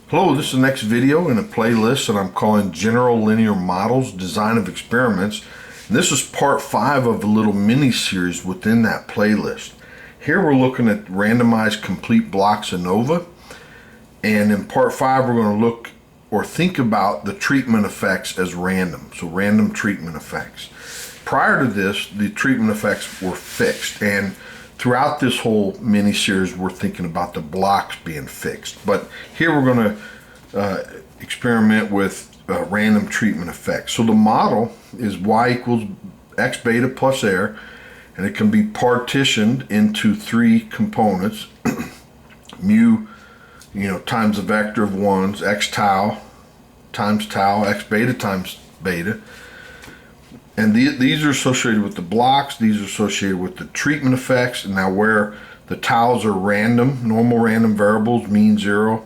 Hello, this is the next video in a playlist that I'm calling General Linear Models, Design of Experiments. And this is part 5 of a little mini-series within that playlist. Here we're looking at randomized complete blocks ANOVA. And in part 5 we're going to look or think about the treatment effects as random. So random treatment effects. Prior to this, the treatment effects were fixed. And throughout this whole mini-series, we're thinking about the blocks being fixed. But here we're going to experiment with random treatment effects. So the model is y equals x beta plus air, and it can be partitioned into 3 components. Mu, times the vector of 1s, x tau times tau, x beta times beta. And these are associated with the blocks, these are associated with the treatment effects. And now where the taus are random, normal random variables, mean 0,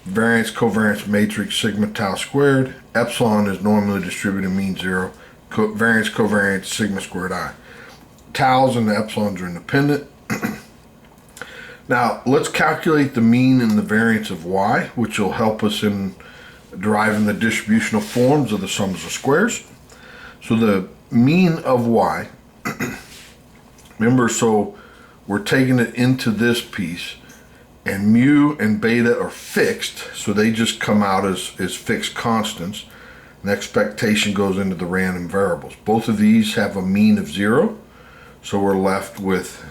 variance covariance matrix sigma tau squared, epsilon is normally distributed mean 0, variance covariance sigma squared I. Taus and the epsilons are independent. Now let's calculate the mean and the variance of y, which will help us in deriving the distributional forms of the sums of squares. So the mean of y, remember, so we're taking it into this piece, and mu and beta are fixed, so they just come out as fixed constants, and expectation goes into the random variables. Both of these have a mean of 0, so we're left with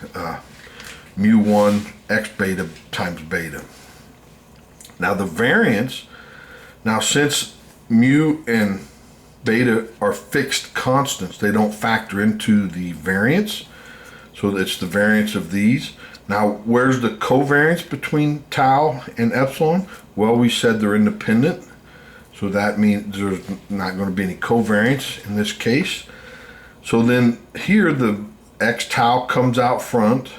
mu1 x beta times beta. Now the variance, since mu and beta are fixed constants, they don't factor into the variance, so it's the variance of these. Now where's the covariance between tau and epsilon? Well, we said they're independent, so that means there's not going to be any covariance in this case. So then here the x tau comes out front,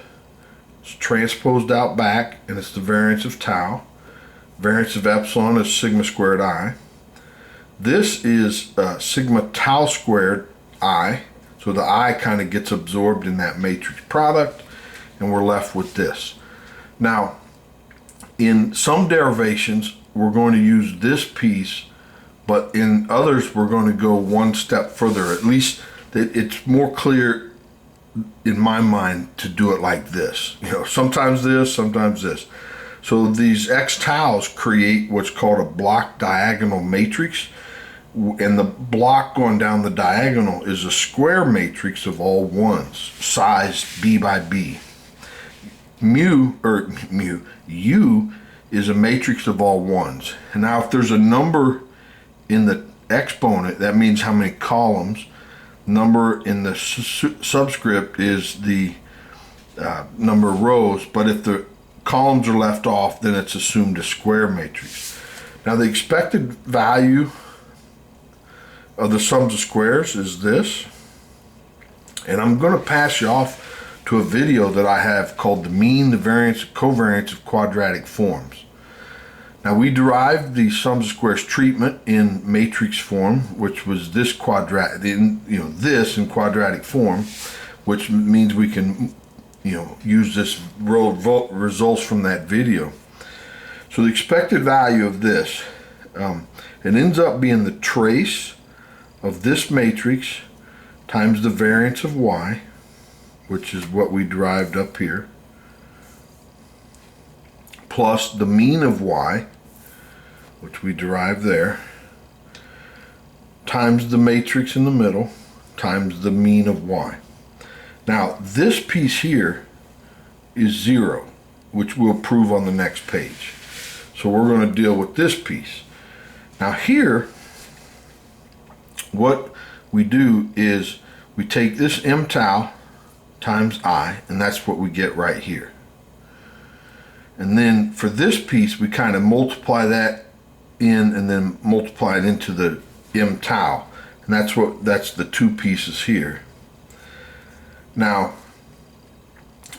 it's transposed out back, and it's the variance of tau. Variance of epsilon is sigma squared I. This is sigma tau squared I, so the I kind of gets absorbed in that matrix product, and we're left with this. Now, in some derivations, we're going to use this piece, but in others, we're going to go one step further. At least it's more clear in my mind to do it like this. Sometimes this, sometimes this. So these x taus create what's called a block diagonal matrix. And the block going down the diagonal is a square matrix of all ones, size b by b. U is a matrix of all ones. And now if there's a number in the exponent, that means how many columns. Number in the subscript is the number of rows, but if the columns are left off, then it's assumed a square matrix. Now the expected value of the sums of squares is this, and I'm going to pass you off to a video that I have called the mean, the variance, covariance of quadratic forms. Now we derived the sums of squares treatment in matrix form, which was this quadratic, this in quadratic form, which means we can use this results from that video. So the expected value of this, it ends up being the trace of this matrix times the variance of y, which is what we derived up here, plus the mean of y, which we derived there, times the matrix in the middle, times the mean of y. Now this piece here is 0, which we'll prove on the next page. So we're going to deal with this piece. Now here, what we do is we take this m tau times I, and that's what we get right here. And then for this piece, we kind of multiply that in and then multiply it into the m tau, and that's the 2 pieces here. Now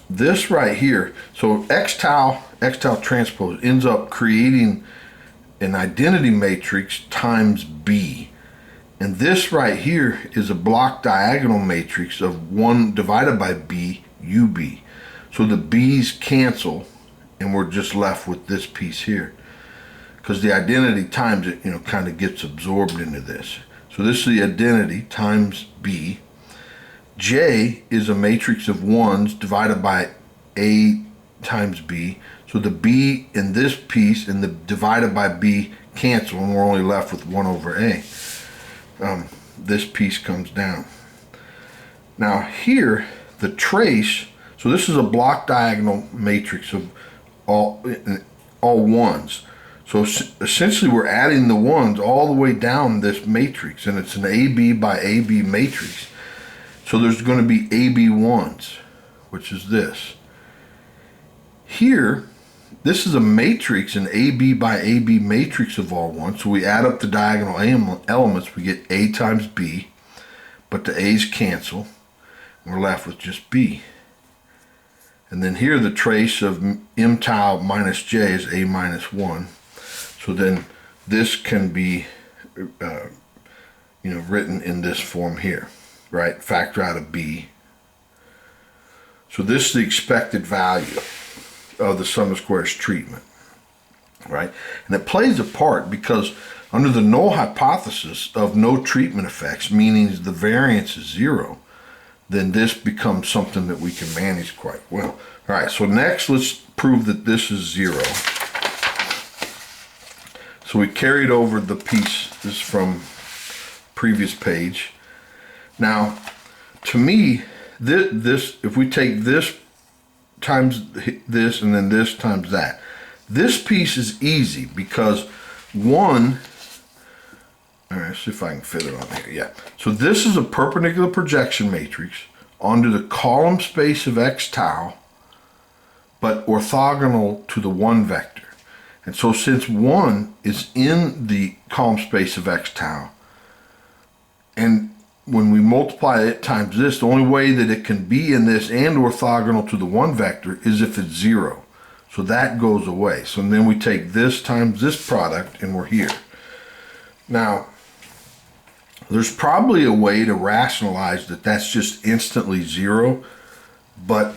this right here, so x tau transpose ends up creating an identity matrix times b. And this right here is a block diagonal matrix of 1 divided by b, ub. So the b's cancel, and we're just left with this piece here. because the identity times it, kind of gets absorbed into this. So this is the identity times B. J is a matrix of 1s divided by A times B. So the B in this piece and the divided by B cancel, and we're only left with 1 over A. This piece comes down. Now here, the trace, so this is a block diagonal matrix of all 1s. So essentially we're adding the 1s all the way down this matrix, and it's an AB by AB matrix. So there's going to be AB 1s, which is this. Here, this is a matrix, an AB by AB matrix of all 1s. So we add up the diagonal elements, we get A times B, but the A's cancel. We're left with just B. And then here the trace of M tau minus J is A minus 1. So then this can be written in this form here, right? Factor out of B. So this is the expected value of the sum of squares treatment, right? And it plays a part because under the null hypothesis of no treatment effects, meaning the variance is 0, then this becomes something that we can manage quite well. All right, so next let's prove that this is 0. So we carried over the piece, this is from previous page. Now, to me, this if we take this times this and then this times that, this piece is easy because 1, all right, let's see if I can fit it on here. Yeah. So this is a perpendicular projection matrix onto the column space of x tau, but orthogonal to the 1 vector. And so since 1 is in the column space of x tau, and when we multiply it times this, the only way that it can be in this and orthogonal to the 1 vector is if it's 0. So that goes away. So then we take this times this product and we're here. Now, there's probably a way to rationalize that that's just instantly 0, but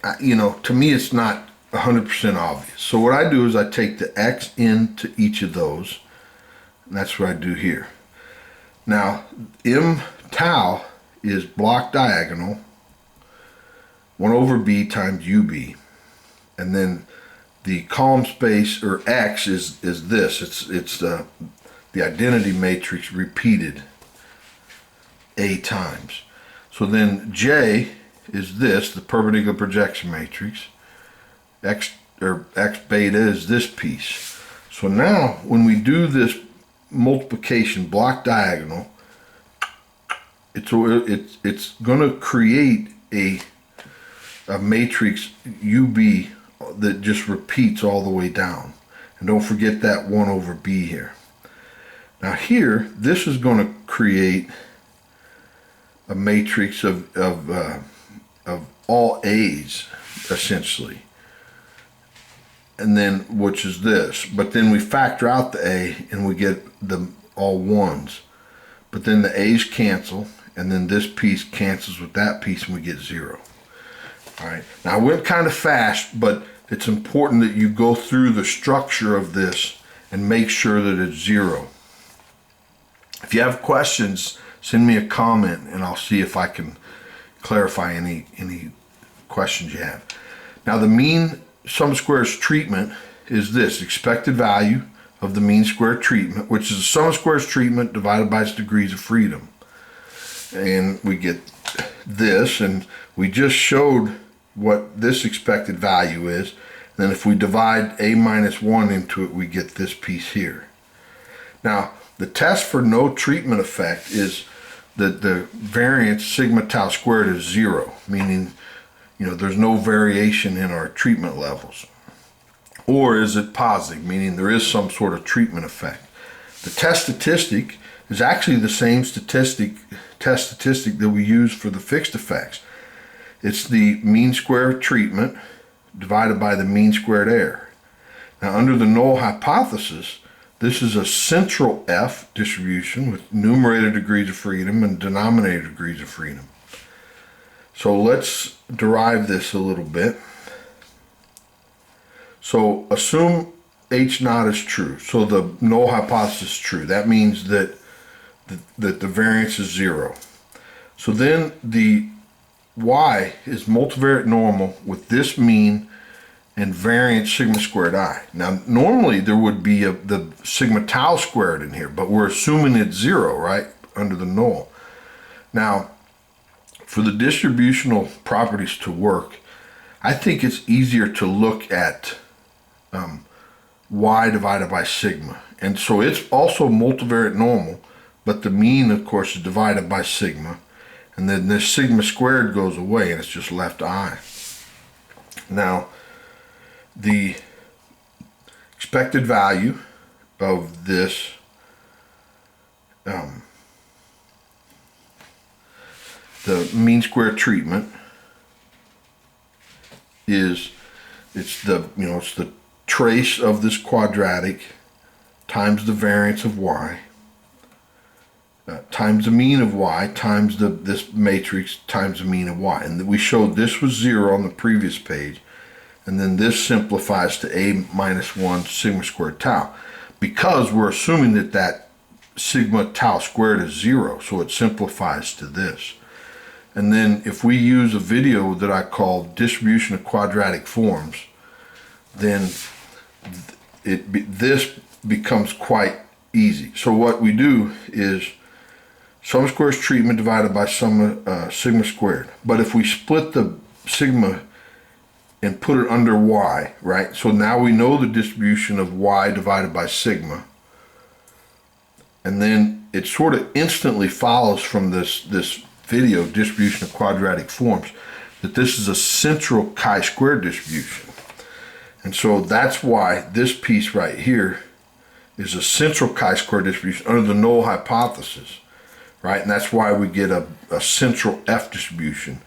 to me it's not 100% obvious. So what I do is I take the x into each of those, and that's what I do here. Now, M tau is block diagonal 1 over B times UB, and then the column space, or X, is this. It's the identity matrix repeated A times. So then J is this, the perpendicular projection matrix. X beta is this piece. So now when we do this multiplication block diagonal, it's going to create a matrix UB that just repeats all the way down. And don't forget that 1 over B here. Now here, this is going to create a matrix of all A's, essentially. And then, which is this. But then we factor out the A and we get the all 1s. But then the A's cancel, and then this piece cancels with that piece and we get 0. All right. Now I went kind of fast, but it's important that you go through the structure of this and make sure that it's 0. If you have questions, send me a comment and I'll see if I can clarify any questions you have. Now the mean sum of squares treatment is this, expected value of the mean square treatment, which is the sum of squares treatment divided by its degrees of freedom. And we get this, and we just showed what this expected value is. Then if we divide A minus 1 into it, we get this piece here. Now, the test for no treatment effect is that the variance sigma tau squared is 0, meaning there's no variation in our treatment levels. Or is it positive, meaning there is some sort of treatment effect. The test statistic is actually the same test statistic that we use for the fixed effects. It's the mean square treatment divided by the mean squared error. Now under the null hypothesis, this is a central F distribution with numerator degrees of freedom and denominator degrees of freedom. So let's derive this a little bit. So assume H naught is true. So the null hypothesis is true. That means that the variance is 0. So then the y is multivariate normal with this mean and variance sigma squared I. Now, normally there would be the sigma tau squared in here, but we're assuming it's 0, right, under the null. Now, for the distributional properties to work, I think it's easier to look at y divided by sigma. And so it's also multivariate normal, but the mean, of course, is divided by sigma. And then this sigma squared goes away, and it's just left I. Now, the expected value of this the mean square treatment is it's the trace of this quadratic times the variance of y times the mean of y times this matrix times the mean of y. And we showed this was 0 on the previous page, and then this simplifies to a minus 1 sigma squared tau, because we're assuming that sigma tau squared is 0, so it simplifies to this. And then if we use a video that I call Distribution of Quadratic Forms, then this becomes quite easy. So what we do is sum squares treatment divided by sigma squared. But if we split the sigma and put it under y, right? So now we know the distribution of y divided by sigma. And then it sort of instantly follows from this video, Distribution of Quadratic Forms, that this is a central chi-square distribution. And so that's why this piece right here is a central chi-square distribution under the null hypothesis, right? And that's why we get a central F distribution.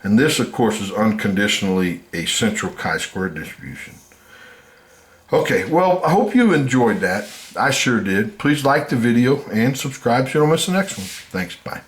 And this, of course, is unconditionally a central chi-square distribution. Okay, well, I hope you enjoyed that. I sure did. Please like the video and subscribe so you don't miss the next one. Thanks, bye.